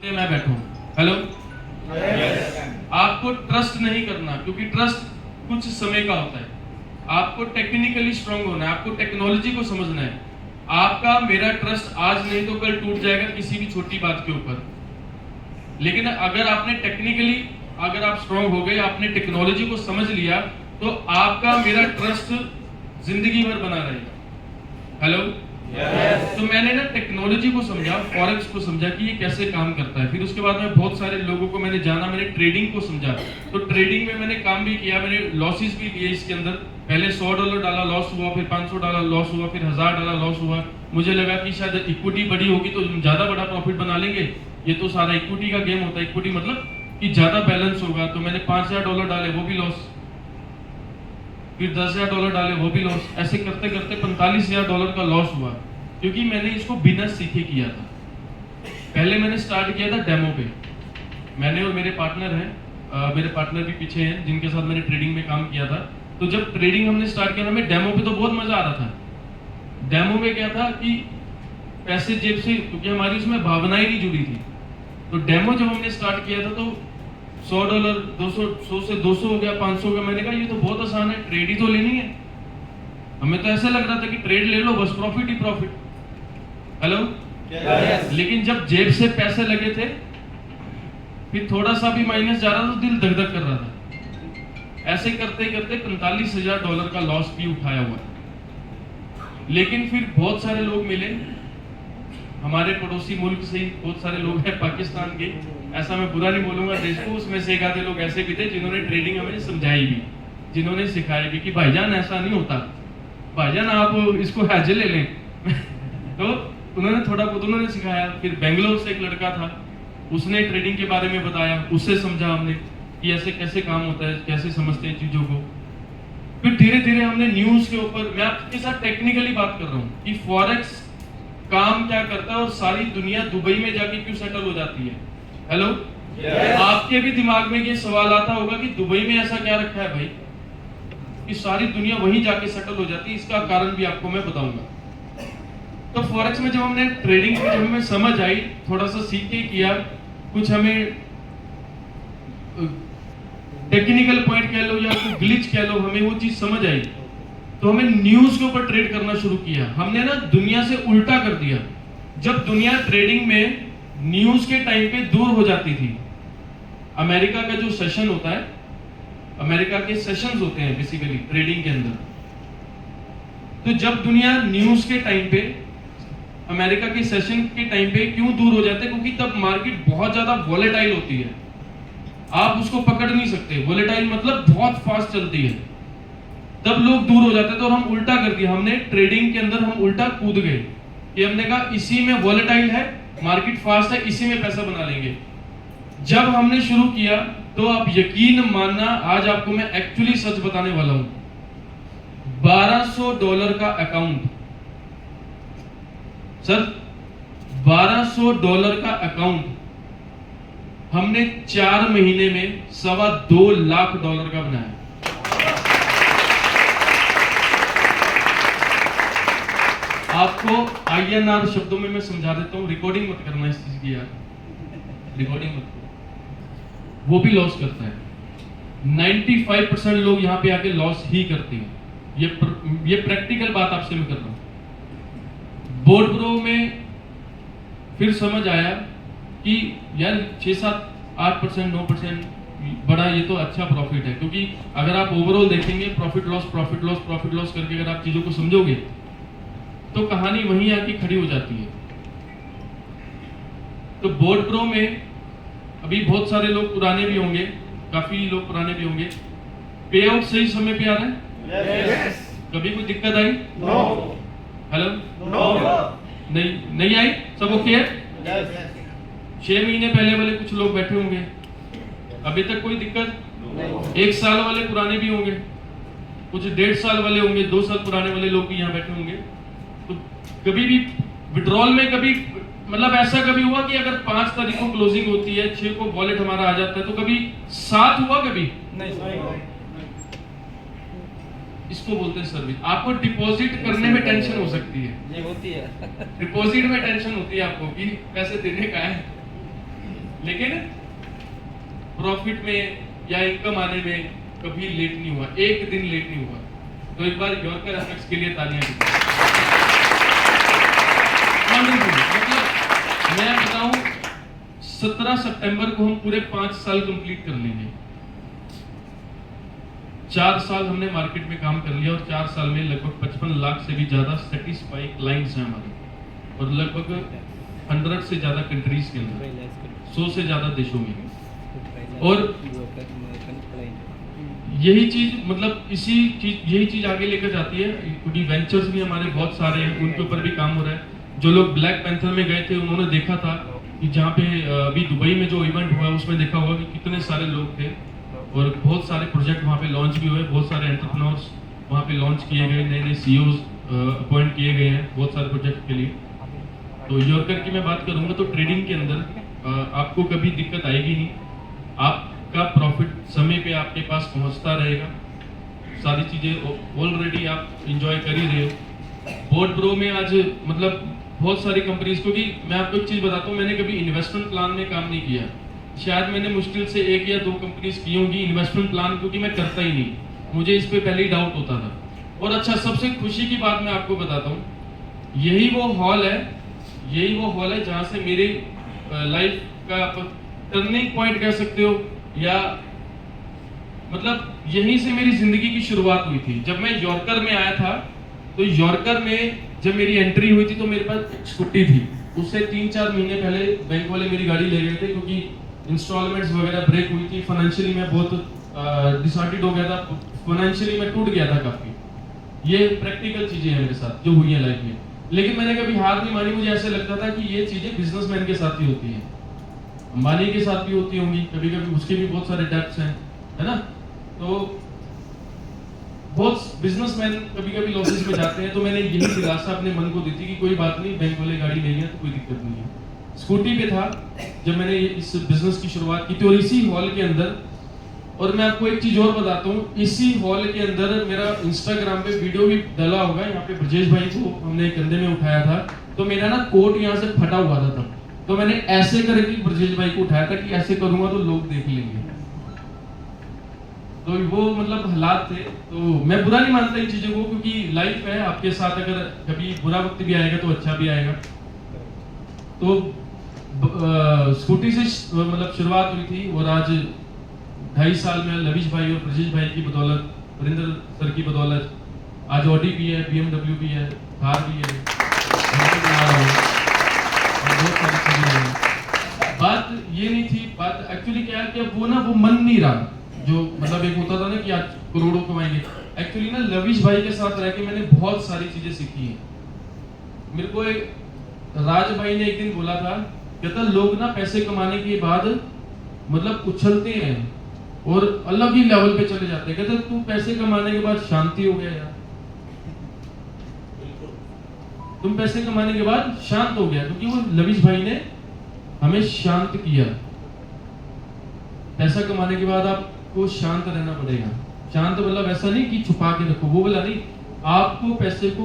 मैं बैठा हूँ। हेलो, आपको ट्रस्ट नहीं करना, क्योंकि ट्रस्ट कुछ समय का होता है। आपको टेक्निकली स्ट्रांग होना है, आपको टेक्नोलॉजी को समझना है। आपका मेरा ट्रस्ट आज नहीं तो कल टूट जाएगा किसी भी छोटी बात के ऊपर। लेकिन अगर आपने टेक्निकली अगर आप स्ट्रांग हो गए, आपने टेक्नोलॉजी को समझ लिया, तो आपका मेरा ट्रस्ट जिंदगी भर बना रहेगा। हेलो, तो मैंने ना टेक्नोलॉजी को समझा, फॉरेक्स को समझा कि ये कैसे काम करता है। फिर उसके बाद में बहुत सारे लोगों को मैंने जाना, मैंने ट्रेडिंग को समझा। तो ट्रेडिंग में मैंने काम भी किया, मैंने लॉसेस भी लिए इसके अंदर। पहले $100 डाला, लॉस हुआ, फिर $500 लॉस हुआ, फिर $1000 लॉस हुआ। मुझे लगा कि शायद इक्विटी बड़ी होगी तो ज्यादा बड़ा प्रॉफिट बना लेंगे। ये तो सारा इक्विटी का गेम होता है। इक्विटी मतलब कि ज्यादा बैलेंस होगा। तो मैंने $5000 डाले, वो भी लॉस। फिर $10000 डाले, वो भी लॉस। ऐसे करते करते $45000 का लॉस हुआ, क्योंकि मैंने इसको बिना सीखे किया था। पहले मैंने स्टार्ट किया था डेमो पे। मैंने और मेरे पार्टनर हैं, मेरे पार्टनर भी पीछे हैं जिनके साथ मैंने ट्रेडिंग में काम किया था। तो जब ट्रेडिंग हमने स्टार्ट किया था, हमें डेमो पे तो बहुत मजा आ रहा था। डेमो में क्या था कि पैसे जेब से, क्योंकि हमारी उसमें भावनाएं नहीं जुड़ी थी। तो डेमो जब हमने स्टार्ट किया था तो $100, 200, 100 से 200 हो गया, 500 हो गया। मैंने कहा ये तो बहुत आसान है, ट्रेड ही तो लेनी है। हमें तो ऐसा लग रहा था कि ट्रेड ले लो बस, प्रॉफिट ही प्रॉफिट। हेलो, लेकिन जब जेब से पैसे लगे थे, फिर थोड़ा सा भी माइनस जा रहा था तो दिल धक धक कर रहा था। ऐसे करते करते $45000 का लॉस भी उठाया हुआ है। लेकिन फिर बहुत सारे लोग मिले, हमारे पड़ोसी मुल्क से ही बहुत सारे लोग हैं, पाकिस्तान के। ऐसा मैं बुरा नहीं बोलूंगा देश को, उसमें से एक आधे लोग ऐसे भी थे जिन्होंने ट्रेडिंग हमें समझाई भी, जिन्होंने सिखाया भी कि भाईजान ऐसा नहीं होता, भाईजान आप इसको हैज ले लें। तो उन्होंने थोड़ा बहुत उन्होंने सिखाया। फिर बेंगलोर से एक लड़का था, उसने ट्रेडिंग के बारे में बताया, उससे समझा हमने कि ऐसे कैसे काम होता है, कैसे समझते हैं चीजों को। फिर धीरे धीरे हमने न्यूज के ऊपर, मैं आपके साथ टेक्निकली बात कर रहा हूँ कि फॉरेक्स काम क्या करता है और सारी दुनिया दुबई में जाके क्यों सेटल हो जाती है। हेलो, आपके भी दिमाग में ये सवाल आता होगा कि दुबई में ऐसा क्या रखा है भाई कि सारी दुनिया वहीं जाके सेटल हो जाती है। इसका कारण भी आपको मैं बताऊंगा। तो फॉरेक्स में जब हमने ट्रेडिंग की, जब हमें समझ आई, थोड़ा सा सीख के किया, कुछ हमें टेक्निकल पॉइंट कह लो या कोई ग्लिच कह लो, हमें वो चीज समझ आई, तो हमें न्यूज के ऊपर ट्रेड करना शुरू किया। हमने ना दुनिया से उल्टा कर दिया। जब दुनिया ट्रेडिंग में न्यूज के टाइम पे दूर हो जाती थी, अमेरिका का जो सेशन होता है, अमेरिका के सेशंस होते हैं बेसिकली ट्रेडिंग के अंदर। तो जब दुनिया न्यूज के टाइम पे, अमेरिका के सेशन के टाइम पे क्यों दूर हो जाते हैं, क्योंकि तब मार्केट बहुत ज्यादा वॉलेटाइल होती है, आप उसको पकड़ नहीं सकते। वॉलेटाइल मतलब बहुत फास्ट चलती है, तब लोग दूर हो जाते हैं। तो हम उल्टा कर दिया, हमने ट्रेडिंग के अंदर हम उल्टा कूद गए कि हमने कहा इसी में वॉलेटाइल है, मार्केट फास्ट है, इसी में पैसा बना लेंगे। जब हमने शुरू किया तो आप यकीन मानना, आज आपको मैं एक्चुअली सच बताने वाला हूं, $1200 का अकाउंट सर, $1200 का अकाउंट हमने 4 महीने में $2.25 लाख का बनाया। आपको INR शब्दों में मैं समझा देता हूं, रिकॉर्डिंग मत करना इस चीज की यार, रिकॉर्डिंग मत करो। वो भी लॉस करता है। 95% लोग यहां पे आके लॉस ही करते हैं। ये प्रैक्टिकल बात आपसे मैं कर रहा हूं। बोर्ड प्रो में फिर समझ आया कि यार 6, 7, 8%, 9% बड़ा, ये तो अच्छा प्रॉफिट है। क्योंकि अगर आप ओवरऑल देखेंगे profit loss profit loss profit loss करके अगर आप चीजों को समझोगे तो कहानी वहीं आके खड़ी हो जाती है। तो बोर्ड प्रो में अभी बहुत सारे लोग पुराने भी होंगे, काफी लोग पुराने भी होंगे। पे आउट सही समय पे आ रहा है? yes. कभी कोई दिक्कत आई? नो। Hello, no. नहीं आई, सब ओके है? yes. 6 महीने पहले वाले कुछ लोग बैठे होंगे, अभी तक कोई दिक्कत? 1 साल वाले पुराने भी होंगे, कुछ 1.5 साल वाले होंगे, 2 साल पुराने वाले लोग भी यहाँ बैठे होंगे। तो कभी भी विड्रॉल में कभी मतलब ऐसा कभी हुआ कि अगर 5 तारीख को क्लोजिंग होती है, 6 को वॉलेट हमारा आ जाता है, तो कभी 7 हुआ? कभी नहीं। इसको बोलते हैं सर्विस। आपको डिपॉजिट करने में टेंशन हो सकती है, ये होती है। डिपॉजिट में टेंशन होती है आपको कि पैसे देने का है, लेकिन प्रॉफिट में या इनकम आने में कभी लेट नहीं हुआ, एक दिन लेट नहीं हुआ। तो एक बार यॉर्कर एफएक्स के लिए तालियां दीजिए। मतलब मैं बताऊं 17 सितंबर को हम पूरे 5 साल कंप्लीट कर लेंगे। 4 साल हमने मार्केट में काम कर लिया और 4 साल में लगभग 55 लाख से भी ज्यादा सेटिस्फाई क्लाइंट्स हैं हमारे, और लगभग 100 से ज्यादा कंट्रीज के अंदर, 100 से ज्यादा देशों में। और यही चीज मतलब यही चीज आगे लेकर जाती है, क्योंकि वेंचर्स भी हमारे बहुत सारे हैं, उनके ऊपर भी काम हो रहा है। जो लोग ब्लैक पैंथर में गए थे उन्होंने देखा था कि जहाँ पे अभी दुबई में जो इवेंट हुआ उसमें देखा होगा कि कितने सारे लोग थे और बहुत सारे प्रोजेक्ट वहाँ पे लॉन्च भी हुए, बहुत सारे एंटरप्रेन्योर्स वहाँ पे लॉन्च किए गए, नए नए सीईओज अपॉइंट किए गए हैं बहुत सारे प्रोजेक्ट के लिए। तो यॉर्कर की मैं बात करूँगा तो ट्रेडिंग के अंदर आपको कभी दिक्कत आएगी नहीं, आपका प्रॉफिट समय पे आपके पास पहुँचता रहेगा, सारी चीज़ें ऑलरेडी आप इंजॉय कर ही रहे हो। बोर्ड ब्रो में आज मतलब बहुत सारी कंपनीज, क्योंकि मैं आपको एक चीज़ बताता हूँ, मैंने कभी इन्वेस्टमेंट प्लान में काम नहीं किया, शायद मैंने मुश्किल से 1 या 2 कंपनीज की होंगी इन्वेस्टमेंट प्लान, क्योंकि मैं करता ही नहीं, मुझे इस पे पहले ही डाउट होता था। और अच्छा, सबसे खुशी की बात मैं आपको बताता हूँ, यही वो हॉल है जहाँ से मेरी लाइफ का आप टर्निंग पॉइंट कह सकते हो, या मतलब यहीं से मेरी जिंदगी की शुरुआत हुई थी। जब मैं यॉर्कर में आया था तो यॉर्कर में जब मेरी एंट्री हुई थी तो मेरे पास एक स्कूटी थी, उससे 3-4 महीने पहले बैंक वाले मेरी गाड़ी ले गए थे, क्योंकि इंस्टॉलमेंट्स वगैरह ब्रेक हुई थी, फाइनेंशियली मैं बहुत डिसऑर्डर्ड हो गया था, फाइनेंशियली मैं टूट गया था काफी। ये प्रैक्टिकल चीजें हैं मेरे साथ जो हुई है लाइफ में, लेकिन मैंने कभी हार नहीं मानी। मुझे ऐसे लगता था कि ये चीजें बिजनेसमैन के साथ ही होती है, अंबानी के साथ भी होती होंगी, कभी कभी उसके भी बहुत सारे डेब्ट्स हैं, है ना। तो बहुत बिजनेसमैन कभी कभी लॉसेस में जाते हैं, तो मैंने यही दिलासा अपने मन को दी थी कि कोई बात नहीं, बैंक वाले गाड़ी नहीं है तो कोई दिक्कत नहीं है। स्कूटी पे था जब मैंने इस बिजनेस की शुरुआत की थी, और इसी हॉल के अंदर, और मैं आपको एक चीज और बताता हूँ, इसी हॉल के अंदर मेरा इंस्टाग्राम पे वीडियो भी डाला होगा, यहाँ पे ब्रजेश भाई को हमने कंधे में उठाया था, तो मेरा ना कोट यहाँ से फटा हुआ था तब, तो मैंने ऐसे करके ब्रजेश भाई को उठाया था कि ऐसे करूंगा तो लोग देख लेंगे। तो वो मतलब हालात थे, तो मैं बुरा नहीं मानता इन चीजों को, क्योंकि लाइफ है आपके साथ, अगर कभी बुरा वक्त भी आएगा तो अच्छा भी आएगा। तो स्कूटी से मतलब शुरुआत हुई थी, और आज 2.5 साल में लविश भाई और ब्रजेश भाई की बदौलत, वरिंदर सर की बदौलत आज ऑडी भी है, BMW भी है, थार भी है, और बहुत सारी चीजें हैं। बात ये नहीं थी, बात एक्चुअली क्या है कि वो मन नहीं रहा, जो मतलब एक होता था ना कि आज करोड़ों कमाएंगे। एक्चुअली ना लविश भाई के साथ रह के मैंने बहुत सारी चीजें सीखी हैं। मेरे को एक राज भाई ने एक दिन बोला था, कहता लोग ना पैसे कमाने के बाद मतलब उछलते हैं और अलग ही लेवल पे चले जाते हैं, कहते तू पैसे कमाने के बाद शांति हो गया यार, तुम पैसे कमाने के बाद शांत हो गया, क्योंकि वो लविश भाई ने हमें शांत किया। पैसा कमाने के बाद आपको शांत रहना पड़ेगा। शांत मतलब ऐसा नहीं कि छुपा के रखो, वो बोला नहीं, आपको पैसे को